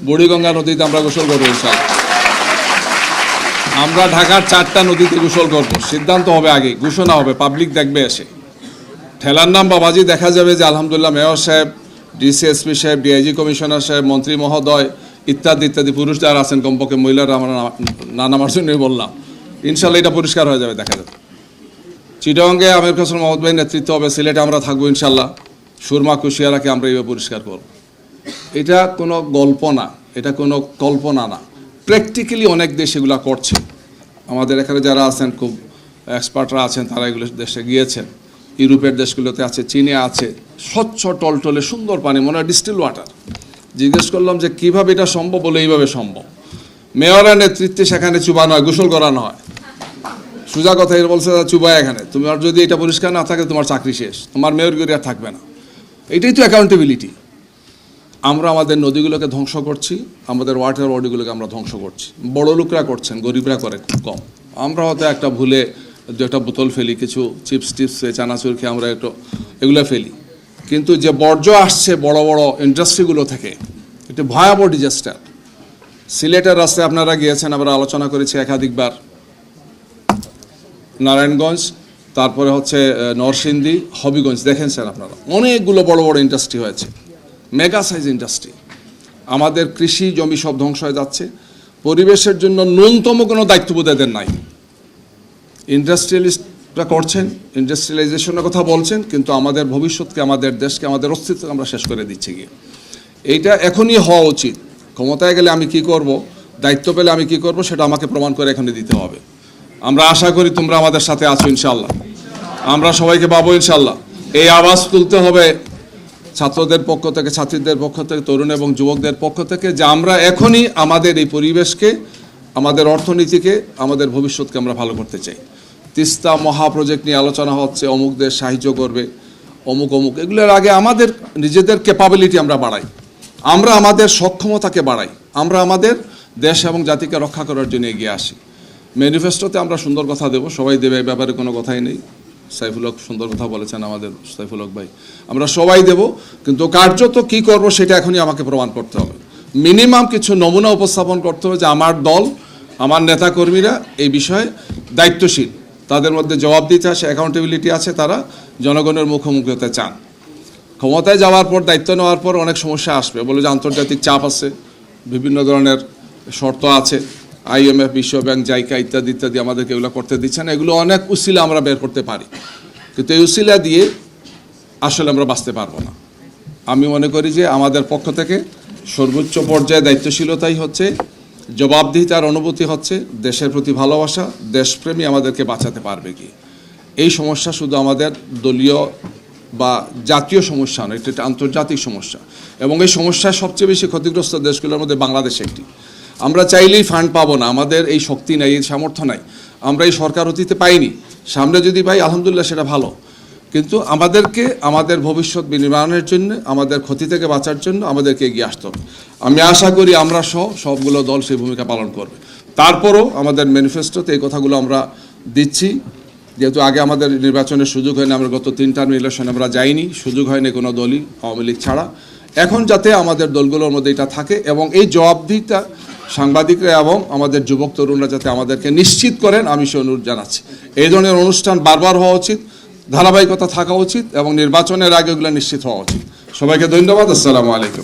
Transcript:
বুড়িগঙ্গা নদীতে আমরা গোসল করবো ইনশাআল্লাহ। আমরা ঢাকার 4টা নদীতে গোসল করব, সিদ্ধান্ত হবে আগে, ঘোষণা হবে, পাবলিক দেখবে এসে। ঠেলার নাম বাবাজি, দেখা যাবে যে আলহামদুলিল্লাহ মেয়র সাহেব, ডিসিএসপি সাহেব, ডিআইজি কমিশনার সাহেব, মন্ত্রী মহোদয় ইত্যাদি ইত্যাদি পুরুষ যারা আছেন, কমপক্ষে মহিলারা আমরা না নামার জন্যই বললাম, ইনশাল্লাহ এটা পরিষ্কার হয়ে যাবে, দেখা যাবে। চিটাগংয়ে আমির খসরু মাহমুদ ভাই নেতৃত্ব হবে, সিলেটে আমরা থাকবো ইনশাল্লাহ, সুরমা কুশিয়ারাকে আমরা এইভাবে পরিষ্কার করব। এটা কোনো গল্প না, এটা কোনো কল্পনা না, প্র্যাকটিক্যালি অনেক দেশ এগুলো করছে। আমাদের এখানে যারা আছেন খুব এক্সপার্টরা আছেন, তারা এগুলো দেশে গিয়েছেন, ইউরোপের দেশগুলোতে আছে, চীনে আছে, স্বচ্ছ টলটলে সুন্দর পানি, মনে হয় ডিস্টিল ওয়াটার। জিজ্ঞেস করলাম যে কীভাবে এটা সম্ভব, বলে এইভাবে সম্ভব। মেয়রের নেতৃত্বে সেখানে চুবানো হয়, গোসল করানো হয়। সোজা কথা এর বলছে চুবায় এখানে, তোমার যদি এটা পরিষ্কার না থাকে তোমার চাকরি শেষ, তোমার মেয়রগিরি আর থাকবে না। এটাই তো অ্যাকাউন্টেবিলিটি। আমরা আমাদের নদীগুলোকে ধ্বংস করছি, আমাদের ওয়াটার বডিগুলোকে আমরা ধ্বংস করছি। বড় লোকরা করছেন, গরিবরা করে খুব কম। আমরা হয়তো একটা ভুলে দু একটা বোতল ফেলি, কিছু চিপস টিপস চানাচুর খেয়ে আমরা একটু এগুলো ফেলি, কিন্তু যে বর্জ্য আসছে বড় বড় ইন্ডাস্ট্রিগুলো থেকে, এটা ভয়াবহ ডিজাস্টার। সিলেটের রাস্তায় আপনারা গিয়েছেন, আমরা আলোচনা করেছি একাধিকবার, নারায়ণগঞ্জ, তারপরে হচ্ছে নরসিংদী, হবিগঞ্জ, দেখেন স্যার আপনারা, অনেকগুলো বড় বড় ইন্ডাস্ট্রি হয়েছে, মেগা সাইজ ইন্ডাস্ট্রি। আমাদের কৃষি জমি সব ধ্বংস হয়ে যাচ্ছে। পরিবেশের জন্য ন্যূনতম কোনো দায়িত্ববোধ এদের নাই। ইন্ডাস্ট্রিয়ালিস্টরা করছেন, ইন্ডাস্ট্রিয়ালাইজেশনের কথা বলছেন, কিন্তু আমাদের ভবিষ্যৎকে, আমাদের দেশকে, আমাদের অস্তিত্বকে আমরা শেষ করে দিচ্ছি গিয়ে। এইটা এখনই হওয়া উচিত। ক্ষমতায় গেলে আমি কি করব, দায়িত্ব পেলে আমি কি করব, সেটা আমাকে প্রমাণ করে এখনই দিতে হবে। আমরা আশা করি তোমরা আমাদের সাথে আছো ইনশাল্লাহ, আমরা সবাইকে পাবো ইনশাল্লাহ। এই আওয়াজ তুলতে হবে ছাত্রদের পক্ষ থেকে, ছাত্রীদের পক্ষ থেকে, তরুণ এবং যুবকদের পক্ষ থেকে, যে আমরা এখনই আমাদের এই পরিবেশকে, আমাদের অর্থনীতিকে, আমাদের ভবিষ্যৎকে আমরা ভালো করতে চাই। তিস্তা মহাপ্রজেক্ট নিয়ে আলোচনা হচ্ছে, অমুক দেশ সাহায্য করবে, অমুক অমুক, এগুলোর আগে আমাদের নিজেদের ক্যাপাবিলিটি আমরা বাড়াই, আমরা আমাদের সক্ষমতাকে বাড়াই, আমরা আমাদের দেশ এবং জাতিকে রক্ষা করার জন্য এগিয়ে আসি। ম্যানিফেস্টোতে আমরা সুন্দর কথা দেব, সবাই দেবে, এই ব্যাপারে কোনো কথাই নেই। সাইফুল হক সুন্দর কথা বলেছেন, আমাদের সাইফুল হক ভাই, আমরা সবাই দেব, কিন্তু কার্যত কি করব সেটা এখনই আমাকে প্রমাণ করতে হবে। মিনিমাম কিছু নমুনা উপস্থাপন করতে হবে যে আমার দল, আমার নেতাকর্মীরা এই বিষয়ে দায়িত্বশীল, তাদের মধ্যে জবাবদিহিতা আছে, অ্যাকাউন্টেবিলিটি আছে, তারা জনগণের মুখোমুখি হতে চান। ক্ষমতায় যাওয়ার পর, দায়িত্ব নেওয়ার পর অনেক সমস্যা আসবে, বলে যে আন্তর্জাতিক চাপ আছে, বিভিন্ন ধরনের শর্ত আছে, IMF, বিশ্ব ব্যাংক, জাইকা ইত্যাদি ইত্যাদি আমাদেরকে এগুলো করতে দিচ্ছে না। এগুলো অনেক উসিলা আমরা বের করতে পারি, কিন্তু এই উসিলা দিয়ে আসলে আমরা বাঁচতে পারবো না। আমি মনে করি যে আমাদের পক্ষ থেকে সর্বোচ্চ পর্যায়ে দায়িত্বশীলতাই হচ্ছে, জবাবদিহিতার অনুভূতি হচ্ছে, দেশের প্রতি ভালোবাসা, দেশপ্রেমী আমাদেরকে বাঁচাতে পারবে কি। এই সমস্যা শুধু আমাদের দলীয় বা জাতীয় সমস্যা নয়, এটা একটা আন্তর্জাতিক সমস্যা, এবং এই সমস্যায় সবচেয়ে বেশি ক্ষতিগ্রস্ত দেশগুলোর মধ্যে বাংলাদেশ একটি। আমরা চাইলেই ফান্ড পাবো না, আমাদের এই শক্তি নাই, এই সামর্থ্য নাই, আমরা এই সরকার অতীতে পাইনি, সামনে যদি পাই আলহামদুলিল্লাহ সেটা ভালো, কিন্তু আমাদেরকে আমাদের ভবিষ্যৎ বিনির্মাণের জন্য, আমাদের ক্ষতি থেকে বাঁচার জন্য আমাদেরকে এগিয়ে আসতে হবে। আমি আশা করি আমরা সবগুলো দল সেই ভূমিকা পালন করবে। তারপরও আমাদের ম্যানিফেস্টোতে এই কথাগুলো আমরা দিচ্ছি, যেহেতু আগে আমাদের নির্বাচনের সুযোগ হয়নি, আমরা গত 3 টার্ম ইলেকশনে আমরা যাইনি, সুযোগ হয়নি কোনো দলই, আওয়ামী লীগ ছাড়া। এখন যাতে আমাদের দলগুলোর মধ্যে এটা থাকে, এবং এই জবাবদিহিতা সাংবাদিকরা এবং আমাদের যুবক তরুণরা যাতে আমাদেরকে নিশ্চিত করেন, আমি সে অনুরোধ জানাচ্ছি। এই ধরনের অনুষ্ঠান বারবার হওয়া উচিত, ধারাবাহিকতা থাকা উচিত, এবং নির্বাচনের আগে এগুলো নিশ্চিত হওয়া উচিত। সবাইকে ধন্যবাদ। আসসালামু আলাইকুম।